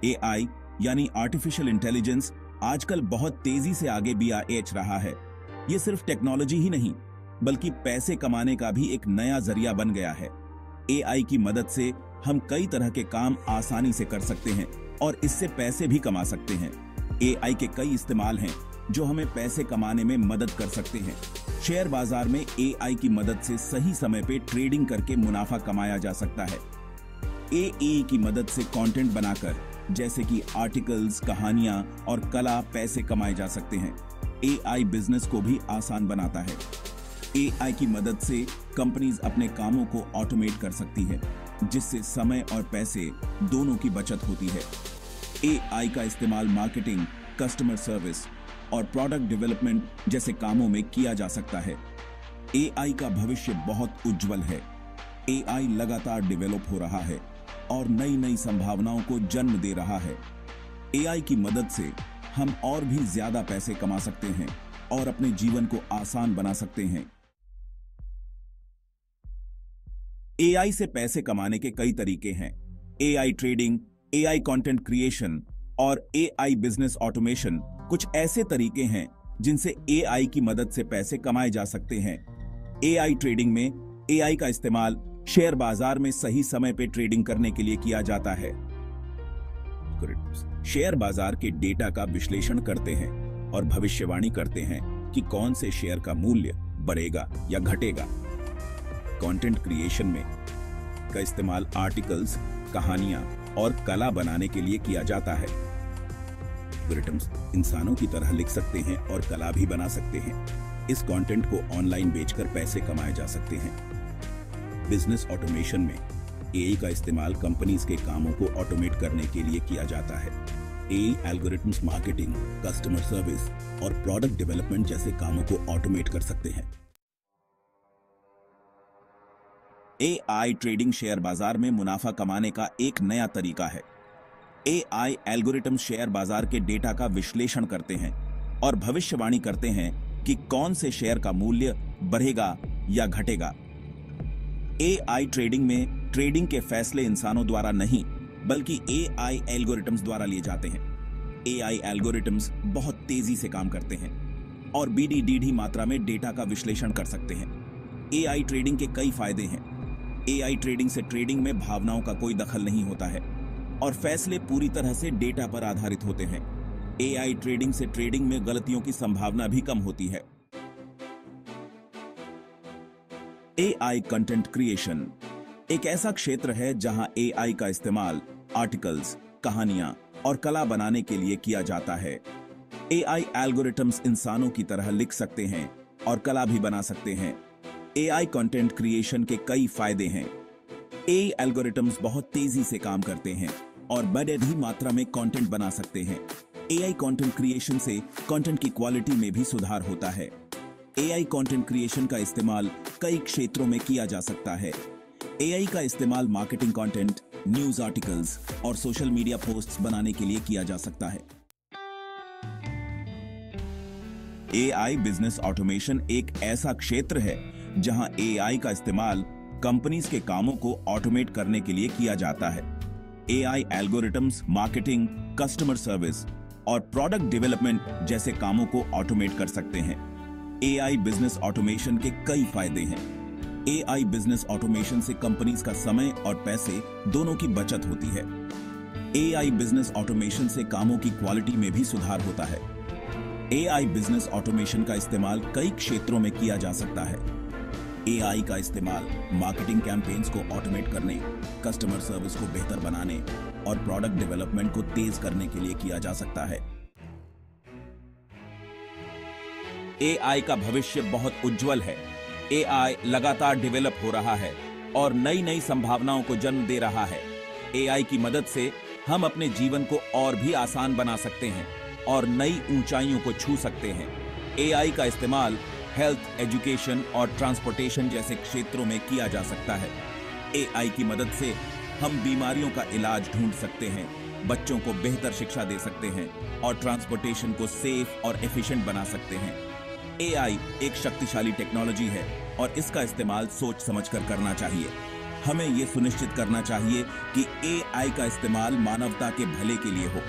AI यानी artificial intelligence आजकल बहुत तेजी से आगे भी बढ़ रहा है। ये सिर्फ टेक्नोलॉजी ही नहीं बल्कि पैसे कमाने का भी एक नया जरिया बन गया है। एआई की मदद से हम कई तरह के काम आसानी से कर सकते हैं और इससे पैसे भी कमा सकते हैं। एआई के कई इस्तेमाल हैं जो हमें पैसे कमाने में मदद कर सकते हैं। शेयर बाजार में एआई की मदद से सही समय पे ट्रेडिंग करके मुनाफा कमाया जा सकता है। एआई की मदद से कंटेंट बनाकर जैसे कि आर्टिकल्स, कहानियां और कला पैसे कमाए जा सकते हैं। एआई बिजनेस को भी आसान बनाता है। एआई की मदद से कंपनीज अपने कामों को ऑटोमेट कर सकती है जिससे समय और पैसे दोनों की बचत होती है। एआई का इस्तेमाल मार्केटिंग, कस्टमर सर्विस और प्रोडक्ट डेवलपमेंट जैसे कामों में किया जा सकता है। एआई का भविष्य बहुत उज्जवल है। एआई लगातार डेवलप हो रहा है और नई नई संभावनाओं को जन्म दे रहा है। एआई की मदद से हम और भी ज्यादा पैसे कमा सकते हैं और अपने जीवन को आसान बना सकते हैं। एआई से पैसे कमाने के कई तरीके हैं। AI trading, AI content creation और एआई बिजनेस ऑटोमेशन कुछ ऐसे तरीके हैं जिनसे एआई की मदद से पैसे कमाए जा सकते हैं। एआई ट्रेडिंग में एआई का इस्तेमाल शेयर बाजार में सही समय पे ट्रेडिंग करने के लिए किया जाता है। शेयर बाजार के डेटा का विश्लेषण करते हैं और भविष्यवाणी करते हैं कि कौन से शेयर का मूल्य बढ़ेगा या घटेगा। कंटेंट क्रिएशन में का इस्तेमाल आर्टिकल्स, कहानियां और कला बनाने के लिए किया जाता है। एल्गोरिथम्स इंसानों की तरह लिख सकते हैं और कला भी बना सकते हैं। इस कंटेंट को ऑनलाइन बेचकर पैसे कमाए जा सकते हैं। बिजनेस ऑटोमेशन में एआई का इस्तेमाल कंपनीज के कामों को ऑटोमेट करने के लिए किया जाता है। AI algorithms marketing, customer service और प्रोडक्ट डेवलपमेंट जैसे कामों को ऑटोमेट कर सकते हैं। एआई ट्रेडिंग शेयर बाजार में मुनाफा कमाने का एक नया तरीका है। एआई एल्गोरिथम शेयर बाजार के डेटा का विश्लेषण करते हैं और भविष्यवाणी करते हैं कि कौन से शेयर का मूल्य बढ़ेगा या घटेगा। एआई ट्रेडिंग में ट्रेडिंग के फैसले इंसानों द्वारा नहीं बल्कि एआई एल्गोरिथम्स द्वारा लिए जाते हैं। एआई एल्गोरिथम्स बहुत तेजी से काम करते हैं और BDD मात्रा में डेटा का विश्लेषण कर सकते हैं। एआई ट्रेडिंग के कई फायदे हैं। एआई ट्रेडिंग से ट्रेडिंग में भावनाओं का कोई दखल नहीं होता है और फैसले पूरी तरह से डेटा पर आधारित होते हैं। एआई ट्रेडिंग से ट्रेडिंग में गलतियों की संभावना भी कम होती है। एआई कंटेंट क्रिएशन एक ऐसा क्षेत्र है जहां एआई का इस्तेमाल आर्टिकल्स, कहानियां और कला बनाने के लिए किया जाता है। एआई एल्गोरिथम्स इंसानों की तरह लिख सकते हैं और कला भी बना सकते हैं। एआई कंटेंट क्रिएशन के कई फायदे हैं। एआई एल्गोरिथम्स बहुत तेजी से काम करते हैं और बड़ी मात्रा में कंटेंट बना सकते हैं। एआई कंटेंट क्रिएशन से कंटेंट की क्वालिटी में भी सुधार होता है। एआई कंटेंट क्रिएशन का इस्तेमाल कई क्षेत्रों में किया जा सकता है। एआई का इस्तेमाल मार्केटिंग कंटेंट, न्यूज आर्टिकल्स और सोशल मीडिया पोस्ट्स बनाने के लिए किया जा सकता है। एआई बिजनेस ऑटोमेशन एक ऐसा क्षेत्र है जहां एआई का इस्तेमाल कंपनीज के कामों को ऑटोमेट करने के लिए किया जाता है। AI algorithms marketing, customer service और प्रोडक्ट डेवलपमेंट जैसे कामों को ऑटोमेट कर सकते हैं। एआई बिजनेस ऑटोमेशन के कई फायदे हैं। एआई बिजनेस ऑटोमेशन से कंपनीज का समय और पैसे दोनों की बचत होती है। एआई बिजनेस ऑटोमेशन से कामों की क्वालिटी में भी सुधार होता है। एआई बिजनेस ऑटोमेशन का इस्तेमाल कई क्षेत्रों में किया जा सकता है। एआई का इस्तेमाल मार्केटिंग कैंपेन्स को ऑटोमेट करने, कस्टमर सर्विस को बेहतर बनाने और प्रोडक्ट डेवलपमेंट को तेज करने के लिए किया जा सकता है। एआई का भविष्य बहुत उज्जवल है। एआई लगातार डेवलप हो रहा है और नई नई संभावनाओं को जन्म दे रहा है। एआई की मदद से हम अपने जीवन को और भी आसान बना सकते हैं और नई ऊंचाइयों को छू सकते हैं। एआई का इस्तेमाल हेल्थ, एजुकेशन और ट्रांसपोर्टेशन जैसे क्षेत्रों में किया जा सकता है। एआई की मदद से हम बीमारियों का इलाज ढूंढ सकते हैं, बच्चों को बेहतर शिक्षा दे सकते हैं और ट्रांसपोर्टेशन को सेफ और एफिशिएंट बना सकते हैं। एआई एक शक्तिशाली टेक्नोलॉजी है और इसका इस्तेमाल सोच समझकर करना चाहिए। हमें ये सुनिश्चित करना चाहिए कि एआई का इस्तेमाल मानवता के भले के लिए हो,